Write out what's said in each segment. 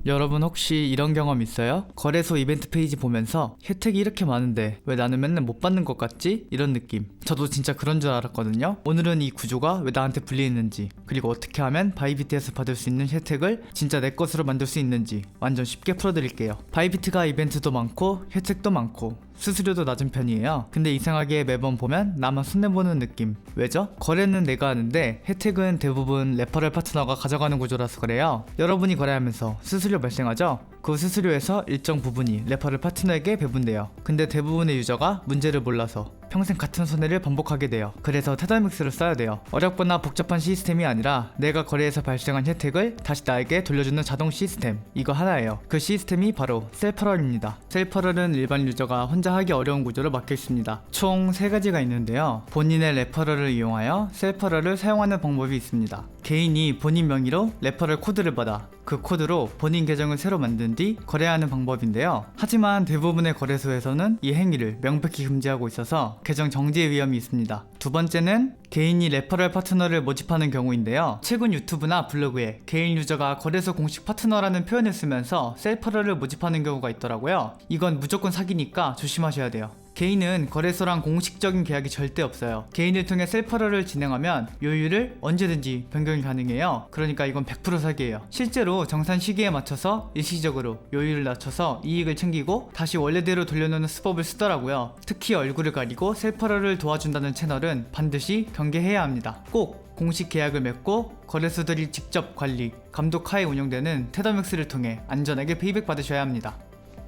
여러분 혹시 이런 경험 있어요? 거래소 이벤트 페이지 보면서 혜택이 이렇게 많은데 왜 나는 맨날 못 받는 것 같지? 이런 느낌. 저도 진짜 그런 줄 알았거든요. 오늘은 이 구조가 왜 나한테 불리했는지, 그리고 어떻게 하면 바이비트에서 받을 수 있는 혜택을 진짜 내 것으로 만들 수 있는지 완전 쉽게 풀어드릴게요. 바이비트가 이벤트도 많고 혜택도 많고 수수료도 낮은 편이에요. 근데 이상하게 매번 보면 나만 손해보는 느낌. 왜죠? 거래는 내가 하는데 혜택은 대부분 레퍼럴 파트너가 가져가는 구조라서 그래요. 여러분이 거래하면서 수수료 발생하죠? 그 수수료에서 일정 부분이 레퍼럴 파트너에게 배분돼요. 근데 대부분의 유저가 문제를 몰라서 평생 같은 손해를 반복하게 돼요. 그래서 테더믹스를 써야 돼요. 어렵거나 복잡한 시스템이 아니라 내가 거래에서 발생한 혜택을 다시 나에게 돌려주는 자동 시스템, 이거 하나예요. 그 시스템이 바로 셀퍼럴입니다. 셀퍼럴은 일반 유저가 혼자 하기 어려운 구조로 막혀 있습니다. 총 3가지가 있는데요. 본인의 레퍼럴을 이용하여 셀퍼럴을 사용하는 방법이 있습니다. 개인이 본인 명의로 레퍼럴 코드를 받아 그 코드로 본인 계정을 새로 만든 뒤 거래하는 방법인데요. 하지만 대부분의 거래소에서는 이 행위를 명백히 금지하고 있어서 계정 정지의 위험이 있습니다. 두 번째는 개인이 레퍼럴 파트너를 모집하는 경우인데요. 최근 유튜브나 블로그에 개인 유저가 거래소 공식 파트너라는 표현을 쓰면서 셀퍼럴을 모집하는 경우가 있더라고요. 이건 무조건 사기니까 조심하셔야 돼요. 개인은 거래소랑 공식적인 계약이 절대 없어요. 개인을 통해 셀퍼럴을 진행하면 요율을 언제든지 변경이 가능해요. 그러니까 이건 100% 사기예요. 실제로 정산 시기에 맞춰서 일시적으로 요율을 낮춰서 이익을 챙기고 다시 원래대로 돌려놓는 수법을 쓰더라고요. 특히 얼굴을 가리고 셀퍼럴을 도와준다는 채널은 반드시 경계해야 합니다. 꼭 공식 계약을 맺고 거래소들이 직접 관리, 감독하에 운영되는 테더맥스를 통해 안전하게 페이백 받으셔야 합니다.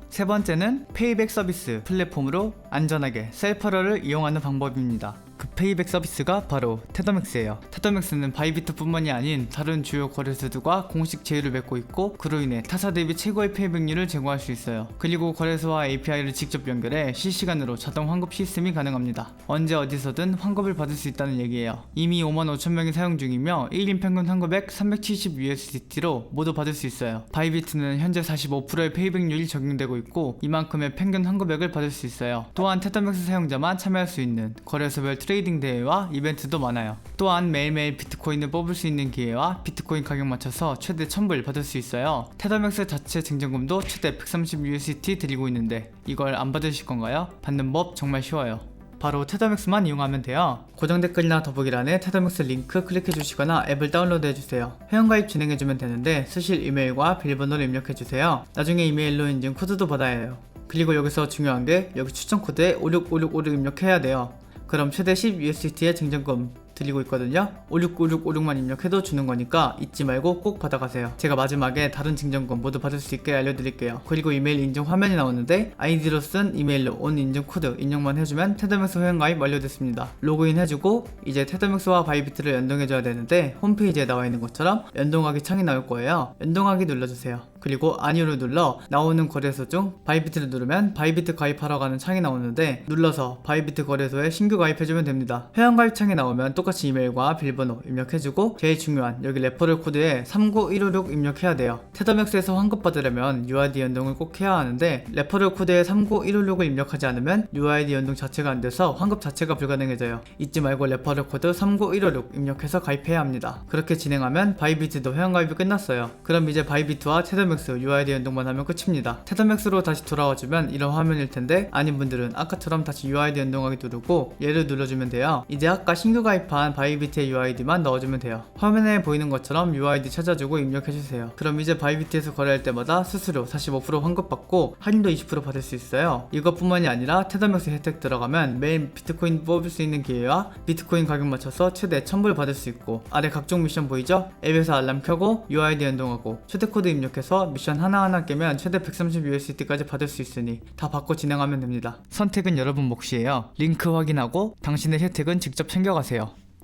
세 번째는 페이백 서비스 플랫폼으로 안전하게 셀퍼럴을 이용하는 방법입니다. 그 페이백 서비스가 바로 테더맥스예요. 테더맥스는 바이비트 뿐만이 아닌 다른 주요 거래소들과 공식 제휴를 맺고 있고, 그로 인해 타사 대비 최고의 페이백률을 제공할 수 있어요. 그리고 거래소와 API를 직접 연결해 실시간으로 자동 환급 시스템이 가능합니다. 언제 어디서든 환급을 받을 수 있다는 얘기예요. 이미 55,000명이 사용 중이며 1인 평균 환급액 370USDT로 모두 받을 수 있어요. 바이비트는 현재 45%의 페이백률이 적용되고 있고 이만큼의 평균 환급액을 받을 수 있어요. 또한 테더맥스 사용자만 참여할 수 있는 거래소별 트레이딩 대회와 이벤트도 많아요. 또한 매일매일 비트코인을 뽑을 수 있는 기회와 비트코인 가격 맞춰서 최대 1000불 받을 수 있어요. 테더맥스 자체 증정금도 최대 130USDT 드리고 있는데 이걸 안 받으실 건가요? 받는 법 정말 쉬워요. 바로 테더맥스만 이용하면 돼요. 고정 댓글이나 더보기란에 테더맥스 링크 클릭해 주시거나 앱을 다운로드 해주세요. 회원가입 진행해주면 되는데 쓰실 이메일과 비밀번호를 입력해주세요. 나중에 이메일로 인증 코드도 받아야 해요. 그리고 여기서 중요한 게 여기 추천 코드에 565656 입력해야 돼요. 그럼 최대 10USDT의 증정금 드리고 있거든요. 565656만 입력해도 주는 거니까 잊지 말고 꼭 받아가세요. 제가 마지막에 다른 증정금 모두 받을 수 있게 알려드릴게요. 그리고 이메일 인증 화면이 나오는데 아이디로 쓴 이메일로 온 인증 코드 입력만 해주면 테더맥스 회원가입 완료됐습니다. 로그인 해주고 이제 테더맥스와 바이비트를 연동해줘야 되는데 홈페이지에 나와 있는 것처럼 연동하기 창이 나올 거예요. 연동하기 눌러주세요. 그리고 아니오를 눌러 나오는 거래소 중 바이비트를 누르면 바이비트 가입하러 가는 창이 나오는데 눌러서 바이비트 거래소에 신규 가입해주면 됩니다. 회원가입 창이 나오면 똑같이 이메일과 비밀번호 입력해주고 제일 중요한 여기 레퍼럴 코드에 39156 입력해야 돼요. 테더맥스에서 환급 받으려면 UID 연동을 꼭 해야 하는데 레퍼럴 코드에 39156을 입력하지 않으면 UID 연동 자체가 안 돼서 환급 자체가 불가능해져요. 잊지 말고 레퍼럴 코드 39156 입력해서 가입해야 합니다. 그렇게 진행하면 바이비트도 회원가입이 끝났어요. 그럼 이제 바이비트와 테더맥스 UID 연동만 하면 끝입니다. 테더맥스로 다시 돌아와주면 이런 화면일 텐데 아닌 분들은 아까처럼 다시 UID 연동하기 누르고 얘를 눌러주면 돼요. 이제 아까 신규 가입한 바이비트의 UID만 넣어주면 돼요. 화면에 보이는 것처럼 UID 찾아주고 입력해주세요. 그럼 이제 바이비트에서 거래할 때마다 수수료 45% 환급받고 할인도 20% 받을 수 있어요. 이것뿐만이 아니라 테더맥스 혜택 들어가면 매일 비트코인 뽑을 수 있는 기회와 비트코인 가격 맞춰서 최대 1000불 받을 수 있고, 아래 각종 미션 보이죠? 앱에서 알람 켜고 UID 연동하고 최대코드 입력해서 미션 하나하나 깨면 최대 130USDT까지 받을 수 있으니 다 받고 진행하면 됩니다. 선택은 여러분 몫이에요. 링크 확인하고 당신의 혜택은 직접 챙겨가세요.